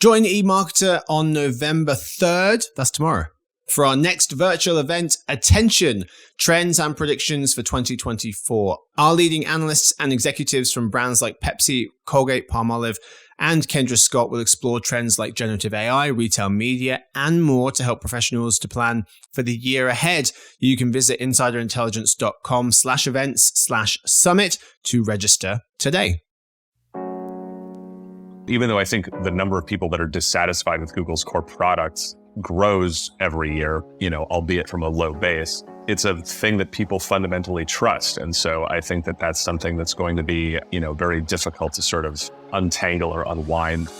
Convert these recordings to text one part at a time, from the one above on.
Join eMarketer on November 3rd, that's tomorrow, for our next virtual event, Attention, Trends and Predictions for 2024. Our leading analysts and executives from brands like Pepsi, Colgate, Palmolive, and Kendra Scott will explore trends like generative AI, retail media, and more to help professionals to plan for the year ahead. You can visit insiderintelligence.com/events/summit to register today. Even though I think the number of people that are dissatisfied with Google's core products grows every year, albeit from a low base, it's a thing that people fundamentally trust. And so I think that that's something that's going to be, very difficult to sort of untangle or unwind.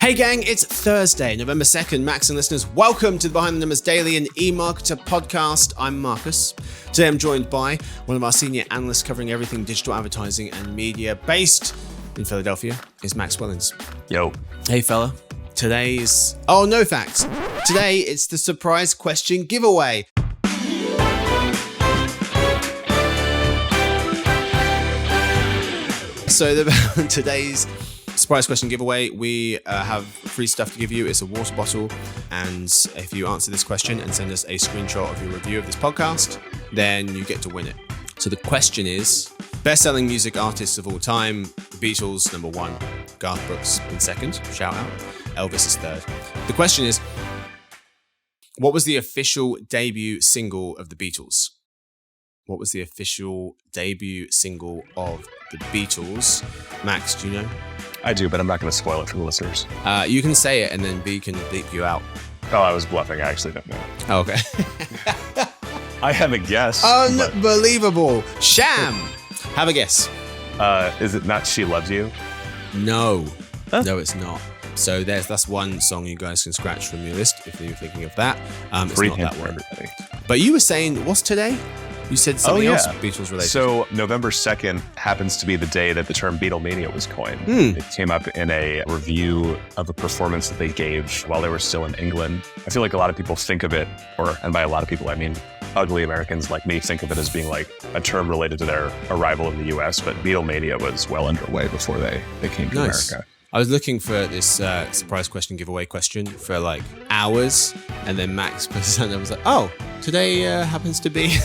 Hey gang, it's Thursday, November 2nd. Max and listeners, welcome to the Behind the Numbers Daily and eMarketer podcast. I'm Marcus. Today I'm joined by one of our senior analysts covering everything digital advertising and media. Based in Philadelphia is Max Wellens. Yo. Hey fella. Today's... Oh, no facts. Today it's the surprise question giveaway. So today's surprise question giveaway, we have free stuff to give you. It's a water bottle, and if you answer this question and send us a screenshot of your review of this podcast, then you get to win it. So the question is, best-selling music artists of all time: The Beatles, number 1, Garth Brooks in 2nd, shout out, Elvis is 3rd. The question is, what was the official debut single of the Beatles? What was the official debut single of the Beatles? Max, do you know? I do, but I'm not going to spoil it for the listeners. You can say it and then B can bleep you out. Oh, I was bluffing. I actually don't know. Oh, okay. I have a guess. Unbelievable. Sham. Have a guess. Is it not She Loves You? No. Huh? No, it's not. So that's one song you guys can scratch from your list if you're thinking of that. It's not that one. Everybody. But you were saying, what's today? You said something else Beatles related. So November 2nd happens to be the day that the term Beatlemania was coined. It came up in a review of a performance that they gave while they were still in England. I feel like a lot of people think of it, and by a lot of people I mean ugly Americans like me, think of it as being like a term related to their arrival in the US, but Beatlemania was well underway before they came to America. I was looking for this surprise question giveaway question for like hours, and then Max put his hand up and was like, oh, today happens to be...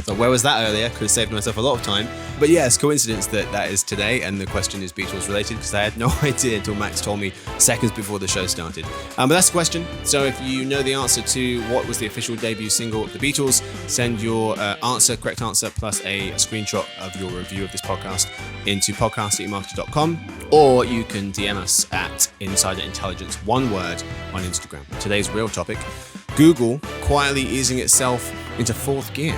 So where was that earlier? Could have saved myself a lot of time. But yeah, it's coincidence that is today, and the question is Beatles related, because I had no idea until Max told me seconds before the show started. But that's the question. So if you know the answer to what was the official debut single of the Beatles, send your correct answer, plus a screenshot of your review of this podcast into podcast@emarketer.com, or you can DM us at Insider Intelligence, one word, on Instagram. Today's real topic: Google quietly easing itself into 4th gear.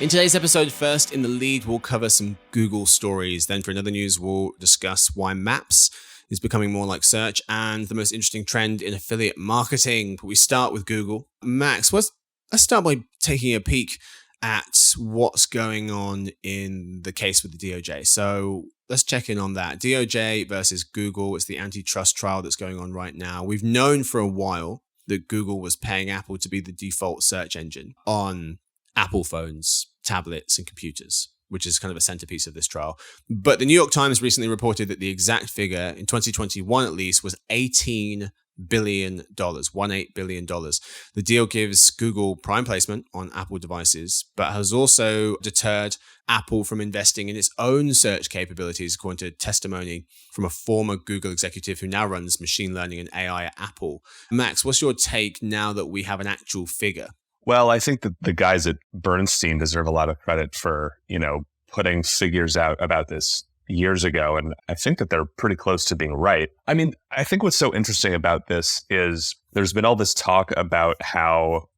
In today's episode, first in the lead, we'll cover some Google stories. Then for another news, we'll discuss why Maps is becoming more like search and the most interesting trend in affiliate marketing. But we start with Google. Max, let's start by taking a peek at what's going on in the case with the DOJ. So let's check in on that. DOJ versus Google. It's the antitrust trial that's going on right now. We've known for a while that Google was paying Apple to be the default search engine on Apple phones, tablets, and computers, which is kind of a centerpiece of this trial. But the New York Times recently reported that the exact figure in 2021, at least, was $18 billion, $18 billion. The deal gives Google prime placement on Apple devices, but has also deterred Apple from investing in its own search capabilities, according to testimony from a former Google executive who now runs machine learning and AI at Apple. Max, what's your take now that we have an actual figure? Well, I think that the guys at Bernstein deserve a lot of credit for, putting figures out about this years ago. And I think that they're pretty close to being right. I mean, I think what's so interesting about this is there's been all this talk about how,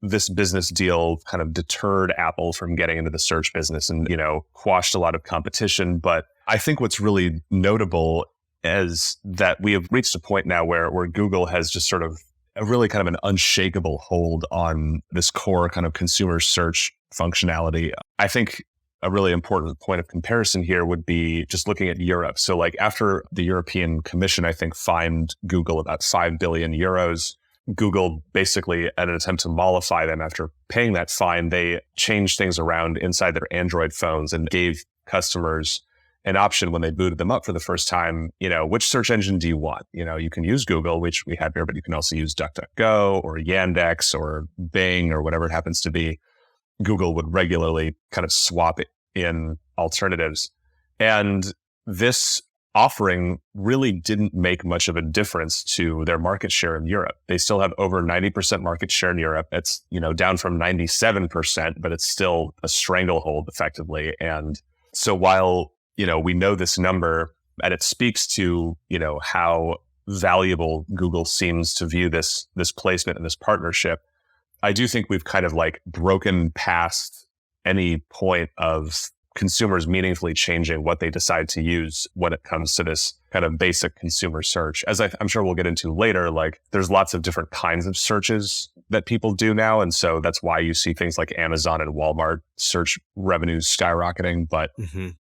this business deal kind of deterred Apple from getting into the search business and, quashed a lot of competition. But I think what's really notable is that we have reached a point now where Google has just sort of a really kind of an unshakable hold on this core kind of consumer search functionality. I think a really important point of comparison here would be just looking at Europe. So like after the European Commission, I think, fined Google about 5 billion euros Google basically, in an attempt to mollify them after paying that fine, they changed things around inside their Android phones and gave customers an option when they booted them up for the first time, which search engine do you want? You can use Google, which we have here, but you can also use DuckDuckGo or Yandex or Bing or whatever it happens to be. Google would regularly kind of swap in alternatives. And this offering really didn't make much of a difference to their market share in Europe. They still have over 90% market share in Europe. It's, down from 97%, but it's still a stranglehold effectively. And so while, we know this number and it speaks to, how valuable Google seems to view this placement and this partnership, I do think we've kind of like broken past any point of consumers meaningfully changing what they decide to use when it comes to this kind of basic consumer search. As I'm sure we'll get into later, like there's lots of different kinds of searches that people do now. And so that's why you see things like Amazon and Walmart search revenues skyrocketing. But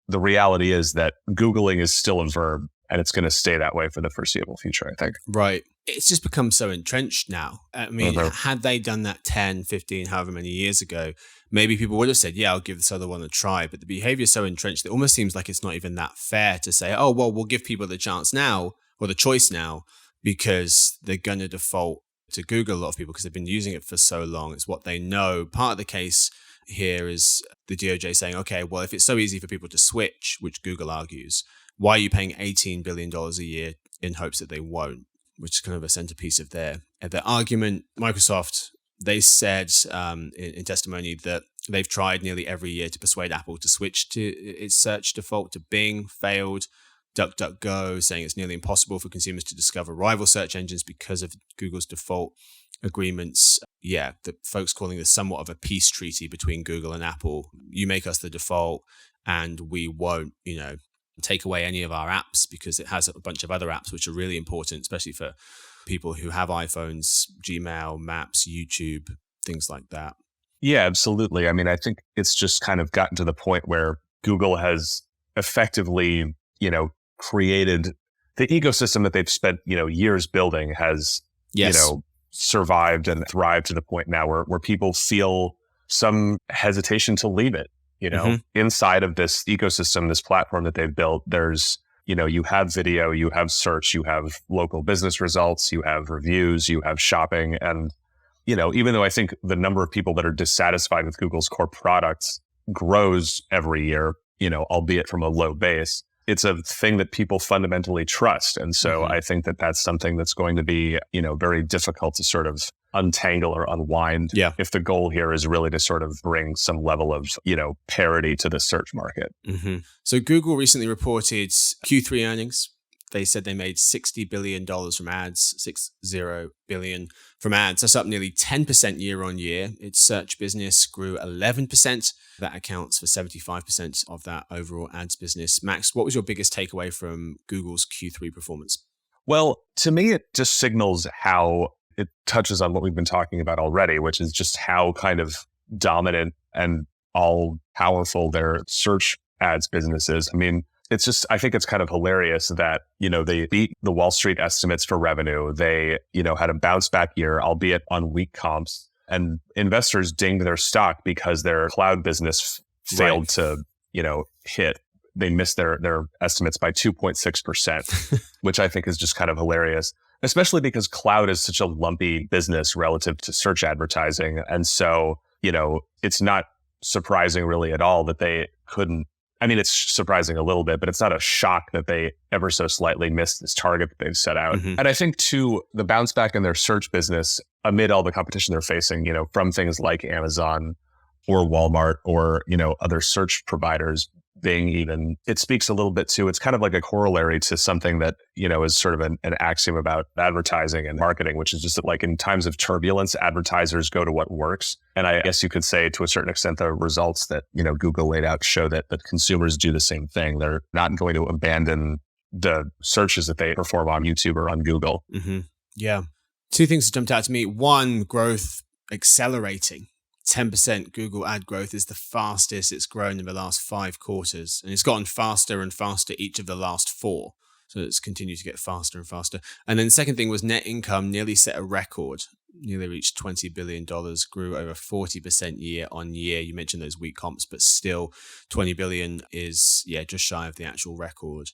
the reality is that Googling is still a verb and it's going to stay that way for the foreseeable future, I think. Right. It's just become so entrenched now. I mean, had they done that 10, 15, however many years ago, maybe people would have said, yeah, I'll give this other one a try. But the behavior is so entrenched, it almost seems like it's not even that fair to say, oh, well, we'll give people the chance now or the choice now because they're going to default to Google, a lot of people, because they've been using it for so long. It's what they know. Part of the case here is the DOJ saying, okay, well, if it's so easy for people to switch, which Google argues, why are you paying $18 billion a year in hopes that they won't? Which is kind of a centerpiece of their argument. Microsoft, they said in testimony that they've tried nearly every year to persuade Apple to switch to its search default to Bing, failed. DuckDuckGo saying it's nearly impossible for consumers to discover rival search engines because of Google's default agreements. Yeah, the folks calling this somewhat of a peace treaty between Google and Apple. You make us the default and we won't, take away any of our apps because it has a bunch of other apps which are really important, especially for people who have iPhones, Gmail, Maps, YouTube, things like that. Yeah, absolutely. I mean, I think it's just kind of gotten to the point where Google has effectively, created the ecosystem that they've spent, years building has, survived and thrived to the point now where people feel some hesitation to leave it. Inside of this ecosystem, this platform that they've built, there's, you have video, you have search, you have local business results, you have reviews, you have shopping. And, even though I think the number of people that are dissatisfied with Google's core products grows every year, albeit from a low base, it's a thing that people fundamentally trust. And so I think that that's something that's going to be, very difficult to sort of untangle or unwind if the goal here is really to sort of bring some level of, parity to the search market. So Google recently reported Q3 earnings. They said they made $60 billion from ads, $60 billion from ads. That's up nearly 10% year on year. Its search business grew 11%. That accounts for 75% of that overall ads business. Max, what was your biggest takeaway from Google's Q3 performance? Well, to me, it just signals how it touches on what we've been talking about already, which is just how kind of dominant and all powerful their search ads business is. I mean, it's just, I think it's kind of hilarious that, they beat the Wall Street estimates for revenue. They, had a bounce back year, albeit on weak comps, and investors dinged their stock because their cloud business failed to, hit. They missed their estimates by 2.6%, which I think is just kind of hilarious, especially because cloud is such a lumpy business relative to search advertising. And so, it's not surprising really at all that they couldn't. I mean, it's surprising a little bit, but it's not a shock that they ever so slightly missed this target that they've set out. And I think too, the bounce back in their search business amid all the competition they're facing, from things like Amazon or Walmart or, other search providers, Bing even, it speaks a little bit to, it's kind of like a corollary to something that, is sort of an axiom about advertising and marketing, which is just that like in times of turbulence, advertisers go to what works. And I guess you could say to a certain extent, the results that, Google laid out show that consumers do the same thing. They're not going to abandon the searches that they perform on YouTube or on Google. Yeah. Two things that jumped out to me. One, growth accelerating. 10% Google ad growth is the fastest it's grown in the last 5 quarters. And it's gotten faster and faster each of the last 4. So it's continued to get faster and faster. And then the second thing was net income nearly set a record, nearly reached $20 billion, grew over 40% year on year. You mentioned those weak comps, but still 20 billion is, just shy of the actual record.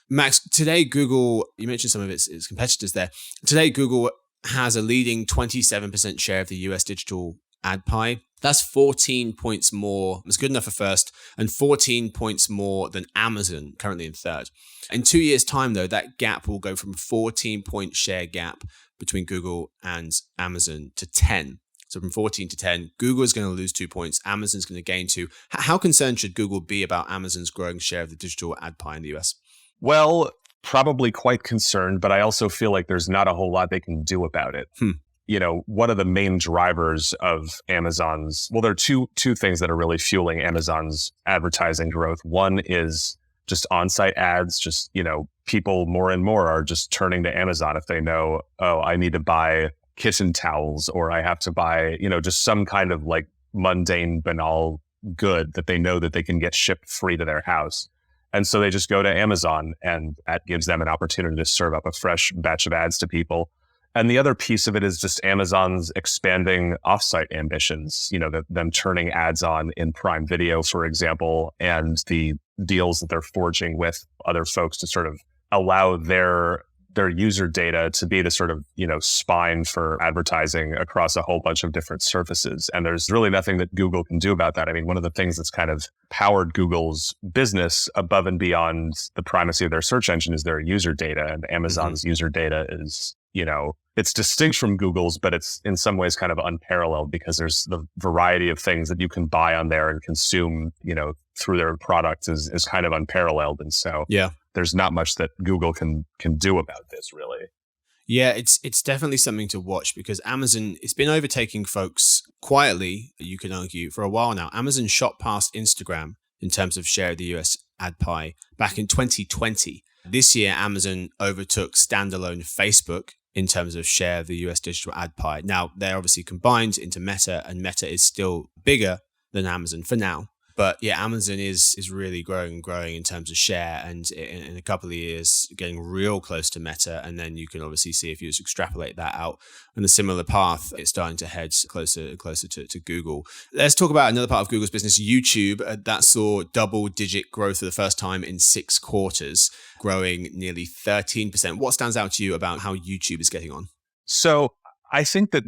Max, today Google, you mentioned some of its competitors there. Today Google has a leading 27% share of the US digital ad pie. That's 14 points more. It's good enough for first, and 14 points more than Amazon, currently in third. In 2 years' time, though, that gap will go from 14-point share gap between Google and Amazon to 10. So from 14 to 10, Google is going to lose 2 points. Amazon's going to gain 2. How concerned should Google be about Amazon's growing share of the digital ad pie in the US? Well, probably quite concerned, but I also feel like there's not a whole lot they can do about it. One of the main drivers of Amazon's, there are two things that are really fueling Amazon's advertising growth. One is just on-site ads. Just, people more and more are just turning to Amazon if they know, I need to buy kitchen towels, or I have to buy, just some kind of like mundane, banal good that they know that they can get shipped free to their house. And so they just go to Amazon, and that gives them an opportunity to serve up a fresh batch of ads to people. And the other piece of it is just Amazon's expanding offsite ambitions, them turning ads on in Prime Video, for example, and the deals that they're forging with other folks to sort of allow their user data to be the sort of, spine for advertising across a whole bunch of different surfaces. And there's really nothing that Google can do about that. I mean, one of the things that's kind of powered Google's business above and beyond the primacy of their search engine is their user data. And Amazon's user data is, it's distinct from Google's, but it's in some ways kind of unparalleled because there's the variety of things that you can buy on there and consume, through their products is kind of unparalleled. And so there's not much that Google can do about this, really. Yeah, it's definitely something to watch because Amazon, it's been overtaking folks quietly, you can argue, for a while now. Amazon shot past Instagram in terms of share of the US ad pie back in 2020. This year, Amazon overtook standalone Facebook in terms of share of the US digital ad pie. Now, they're obviously combined into Meta, and Meta is still bigger than Amazon for now. But yeah, Amazon is really growing in terms of share, and in a couple of years, getting real close to Meta. And then you can obviously see if you just extrapolate that out on a similar path, it's starting to head closer and closer to Google. Let's talk about another part of Google's business, YouTube. That saw double-digit growth for the first time in 6 quarters, growing nearly 13%. What stands out to you about how YouTube is getting on? So I think that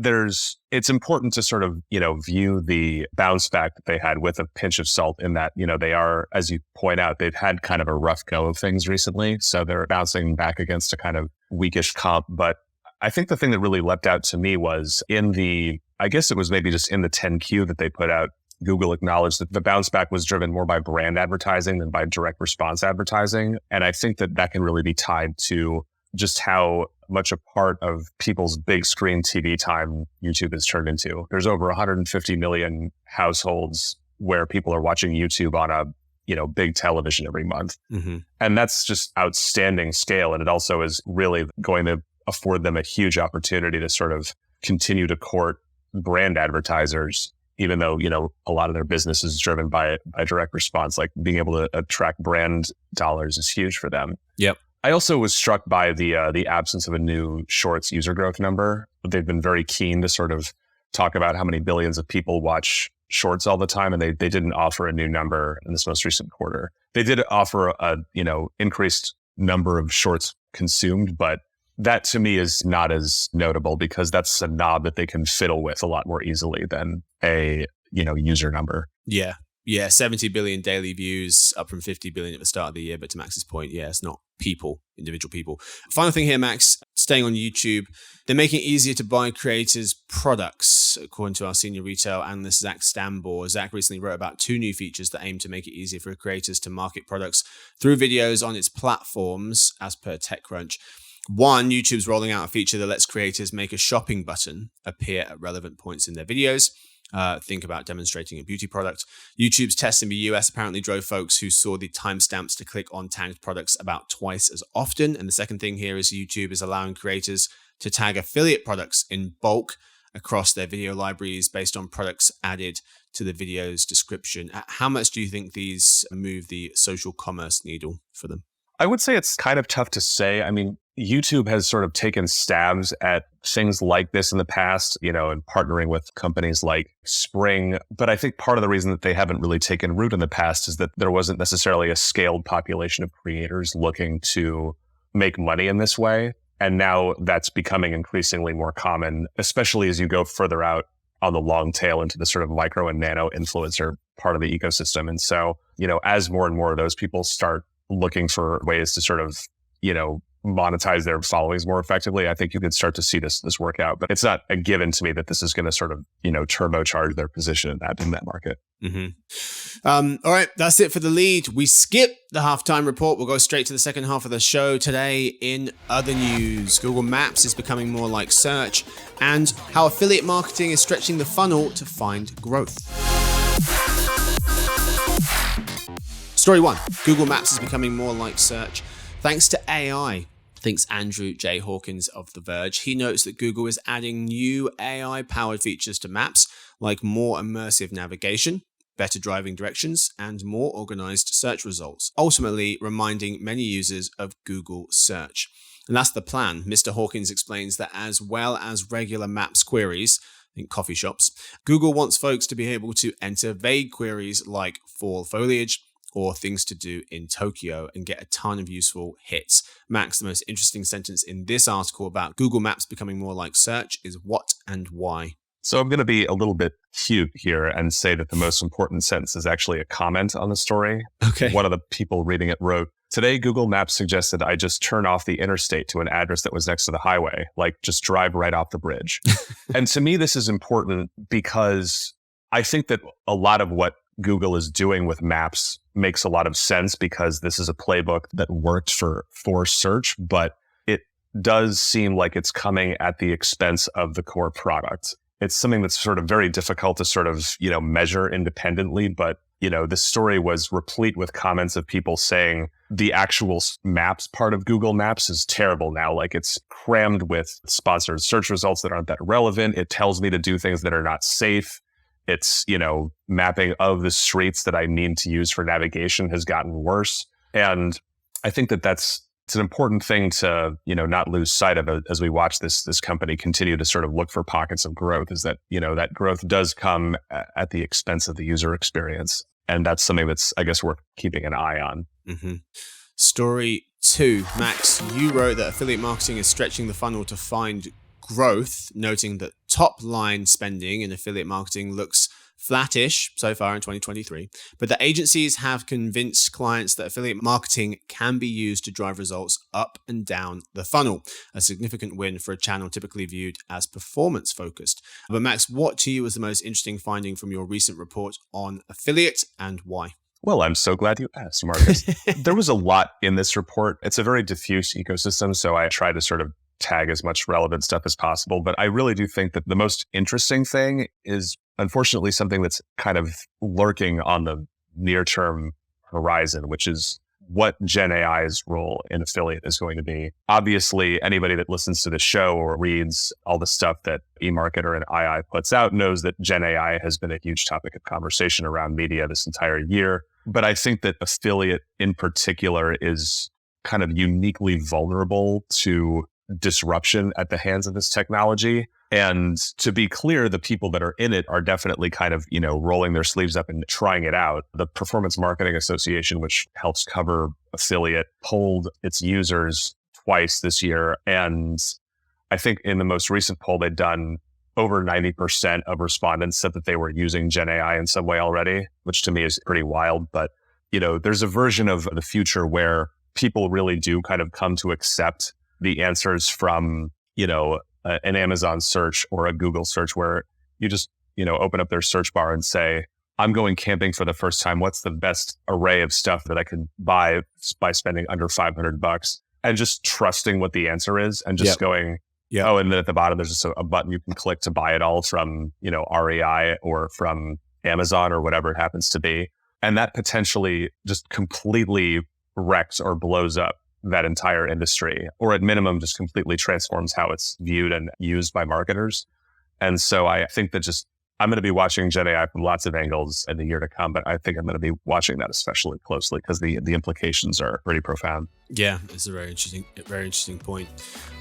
it's important to sort of, view the bounce back that they had with a pinch of salt in that, they are, as you point out, they've had kind of a rough go of things recently. So they're bouncing back against a kind of weakish comp. But I think the thing that really leapt out to me was I guess it was maybe just in the 10Q that they put out, Google acknowledged that the bounce back was driven more by brand advertising than by direct response advertising. And I think that can really be tied to just how much a part of people's big screen TV time YouTube has turned into. There's over 150 million households where people are watching YouTube on a big television every month. Mm-hmm. And that's just outstanding scale. And it also is really going to afford them a huge opportunity to sort of continue to court brand advertisers, even though, a lot of their business is driven by direct response. Like being able to attract brand dollars is huge for them. Yep. I also was struck by the absence of a new Shorts user growth number. They've been very keen to sort of talk about how many billions of people watch Shorts all the time, and they didn't offer a new number in this most recent quarter. They did offer a increased number of Shorts consumed, but that to me is not as notable because that's a knob that they can fiddle with a lot more easily than a user number. Yeah, 70 billion daily views, up from 50 billion at the start of the year. But to Max's point, it's not individual people. Final thing here, Max, staying on YouTube, they're making it easier to buy creators' products, according to our senior retail analyst, Zach Stambor. Zach recently wrote about 2 new features that aim to make it easier for creators to market products through videos on its platforms, as per TechCrunch. One, YouTube's rolling out a feature that lets creators make a shopping button appear at relevant points in their videos. Think about demonstrating a beauty product. YouTube's test in the US apparently drove folks who saw the timestamps to click on tagged products about twice as often. And the second thing here is YouTube is allowing creators to tag affiliate products in bulk across their video libraries based on products added to the video's description. How much do you think these move the social commerce needle for them? I would say it's kind of tough to say. I mean, YouTube has sort of taken stabs at things like this in the past, and partnering with companies like Spring. But I think part of the reason that they haven't really taken root in the past is that there wasn't necessarily a scaled population of creators looking to make money in this way. And now that's becoming increasingly more common, especially as you go further out on the long tail into the sort of micro and nano influencer part of the ecosystem. And so, as more and more of those people start looking for ways to sort of, monetize their followings more effectively, I think you could start to see this work out. But it's not a given to me that this is going to sort of, turbocharge their position in that market. Mm-hmm. All right, that's it for the lead. We skip the halftime report. We'll go straight to the second half of the show today. In other news, Google Maps is becoming more like search, and how affiliate marketing is stretching the funnel to find growth. Story 1. Google Maps is becoming more like search thanks to AI, thinks Andrew J. Hawkins of The Verge. He notes that Google is adding new AI-powered features to Maps, like more immersive navigation, better driving directions, and more organized search results, ultimately reminding many users of Google Search. And that's the plan. Mr. Hawkins explains that as well as regular Maps queries, in coffee shops, Google wants folks to be able to enter vague queries like fall foliage, or things to do in Tokyo, and get a ton of useful hits. Max, the most interesting sentence in this article about Google Maps becoming more like search is what and why. So I'm going to be a little bit cute here and say that the most important sentence is actually a comment on the story. Okay. One of the people reading it wrote, "Today, Google Maps suggested I just turn off the interstate to an address that was next to the highway, like just drive right off the bridge." And to me, this is important because I think that a lot of what Google is doing with Maps makes a lot of sense, because this is a playbook that worked for search, but it does seem like it's coming at the expense of the core product. It's something that's sort of very difficult to sort of, measure independently. But, this story was replete with comments of people saying the actual Maps part of Google Maps is terrible now. Like, it's crammed with sponsored search results that aren't that relevant. It tells me to do things that are not safe. It's, mapping of the streets that I need to use for navigation has gotten worse. And I think that it's an important thing to, not lose sight of as we watch this company continue to sort of look for pockets of growth, is that, that growth does come at the expense of the user experience. And that's something that's, I guess, worth keeping an eye on. Mm-hmm. Story 2. Max, you wrote that affiliate marketing is stretching the funnel to find growth, noting that top line spending in affiliate marketing looks flattish so far in 2023, but the agencies have convinced clients that affiliate marketing can be used to drive results up and down the funnel, a significant win for a channel typically viewed as performance focused. But Max, what to you was the most interesting finding from your recent report on affiliate, and why? Well, I'm so glad you asked, Marcus. There was a lot in this report. It's a very diffuse ecosystem, so I try to sort of tag as much relevant stuff as possible. But I really do think that the most interesting thing is, unfortunately, something that's kind of lurking on the near-term horizon, which is what Gen AI's role in affiliate is going to be. Obviously, anybody that listens to the show or reads all the stuff that eMarketer and II puts out knows that Gen AI has been a huge topic of conversation around media this entire year. But I think that affiliate in particular is kind of uniquely vulnerable to disruption at the hands of this technology. And to be clear, the people that are in it are definitely kind of, rolling their sleeves up and trying it out. The Performance Marketing Association, which helps cover affiliate, polled its users twice this year. And I think in the most recent poll they'd done, over 90% of respondents said that they were using Gen AI in some way already, which to me is pretty wild. But, there's a version of the future where people really do kind of come to accept the answers from, an Amazon search or a Google search, where you just, open up their search bar and say, I'm going camping for the first time. What's the best array of stuff that I could buy by spending under $500? And just trusting what the answer is and just going, oh, and then at the bottom, there's just a button you can click to buy it all from, REI or from Amazon or whatever it happens to be. And that potentially just completely wrecks or blows up that entire industry, or at minimum just completely transforms how it's viewed and used by marketers. And so I think that just I'm going to be watching Gen AI from lots of angles in the year to come, but I think I'm going to be watching that especially closely because the implications are pretty profound. Yeah, it's a very interesting point.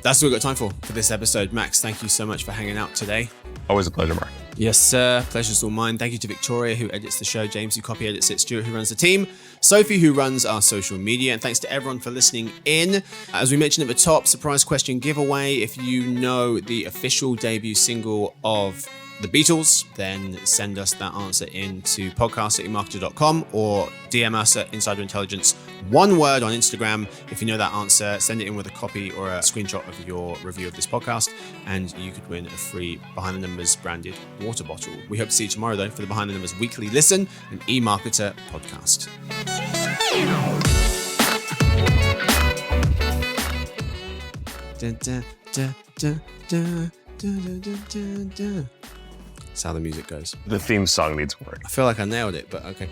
That's all we've got time for this episode. Max, thank you so much for hanging out today. Always a pleasure, Mark. Yes, sir. Pleasure's all mine. Thank you to Victoria, who edits the show, James, who copy edits it, Stuart, who runs the team, Sophie, who runs our social media, and thanks to everyone for listening in. As we mentioned at the top, surprise question giveaway. If you know the official debut single of the Beatles, then send us that answer in to podcast@emarketer.com or DM us at Insider Intelligence, one word on Instagram. If you know that answer, send it in with a copy or a screenshot of your review of this podcast, and you could win a free Behind the Numbers branded water bottle. We hope to see you tomorrow, though, for the Behind the Numbers Weekly Listen, an eMarketer podcast. Dun, dun, dun, dun, dun, dun, dun, dun, dun. That's how the music goes. The theme song needs work. I feel like I nailed it, but okay.